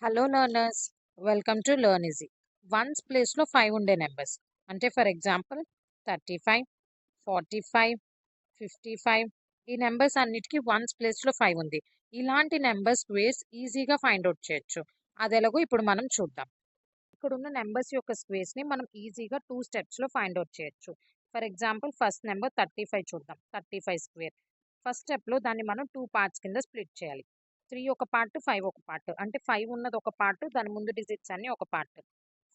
Hello learners, welcome to learn easy. Once ప్లేస్లో 5 ఉండే numbers అంటే ఫర్ ఎగ్జాంపుల్ 35, 45, 55 ఈ నెంబర్స్ అన్నిటికీ వన్స్ ప్లేస్లో 5 ఉంది. ఇలాంటి నెంబర్స్ స్క్వేర్స్ ఈజీగా ఫైండ్ అవుట్ చేయొచ్చు. అది ఎలాగో ఇప్పుడు మనం చూద్దాం. ఇక్కడ ఉన్న నెంబర్స్ యొక్క స్క్వేర్స్ని మనం ఈజీగా 2 స్టెప్స్లో ఫైండ్ అవుట్ చేయొచ్చు. ఫర్ ఎగ్జాంపుల్ ఫస్ట్ నెంబర్ 35 చూద్దాం. 35 స్క్వేర్ ఫస్ట్ స్టెప్లో దాన్ని మనం 2 పార్ట్స్ కింద స్ప్లిట్ చేయాలి. 3 ఒక పార్ట్, 5 ఒక పార్ట్. అంటే 5 ఉన్నది ఒక పార్ట్, దాని ముందు డిజిట్స్ అన్ని ఒక పార్ట్.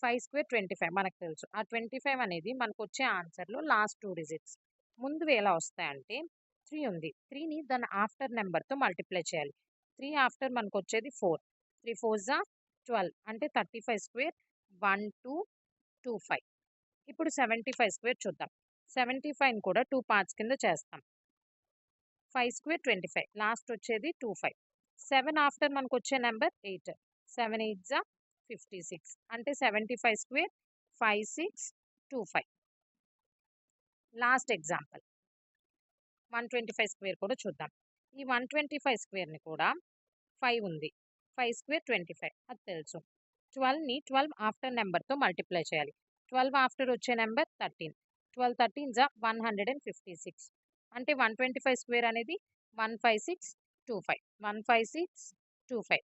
5 స్క్వేర్ 25 మనకు తెలుసు. ఆ 25 అనేది మనకు వచ్చే ఆన్సర్లో లాస్ట్ 2 డిజిట్స్. ముందువి ఎలా వస్తాయంటే 3 ఉంది. 3ని దాని ఆఫ్టర్ నెంబర్తో మల్టిప్లై చేయాలి. 3 ఆఫ్టర్ మనకు వచ్చేది 4. 3 4 12 అంటే 35 స్క్వేర్ 1 2 25. ఇప్పుడు 75 స్క్వేర్ చూద్దాం. 75ని కూడా 2 పార్ట్స్ కింద చేస్తాం. 5 స్క్వేర్ 25 లాస్ట్ వచ్చేది 25. 7 ఆఫ్టర్ మనకు వచ్చే నెంబర్ 8. 7 8 56 అంటే 75 స్క్వేర్ 5625. లాస్ట్ ఎగ్జాంపుల్ 125 స్క్వేర్ కూడా చూద్దాం. ఈ 125 స్క్వేర్ని కూడా 5 ఉంది. 5 స్క్వేర్ 25 అది తెలుసు. 12ని 12 ఆఫ్టర్ నెంబర్తో మల్టిప్లై చేయాలి. 12 ఆఫ్టర్ వచ్చే నెంబర్ 13. 12 13 156 అంటే 125 స్క్వేర్ అనేది 15625. 15625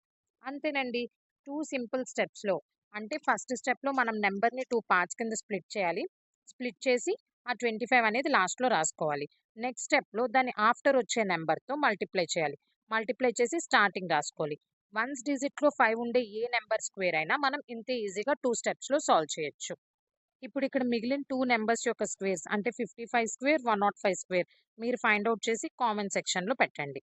అంతేనండి. 2 సింపుల్ స్టెప్స్లో అంటే ఫస్ట్ స్టెప్లో మనం నెంబర్ని 2 పార్ట్స్ కింద స్ప్లిట్ చేయాలి. స్ప్లిట్ చేసి ఆ 25 అనేది లాస్ట్లో రాసుకోవాలి. నెక్స్ట్ స్టెప్లో దాన్ని ఆఫ్టర్ వచ్చే నెంబర్తో మల్టిప్లై చేయాలి. మల్టిప్లై చేసి స్టార్టింగ్ రాసుకోవాలి. వన్స్ డిజిట్లో 5 ఉండే ఏ నెంబర్ స్క్వేర్ అయినా మనం ఇంతే ఈజీగా 2 స్టెప్స్లో సాల్వ్ చేయొచ్చు. ఇప్పుడు ఇక్కడ మిగిలిన 2 నెంబర్స్ యొక్క స్క్వేర్స్ అంటే 55 స్క్వేర్ 105 స్క్వేర్ మీరు ఫైండ్ అవుట్ చేసి కామెంట్ సెక్షన్లో పెట్టండి.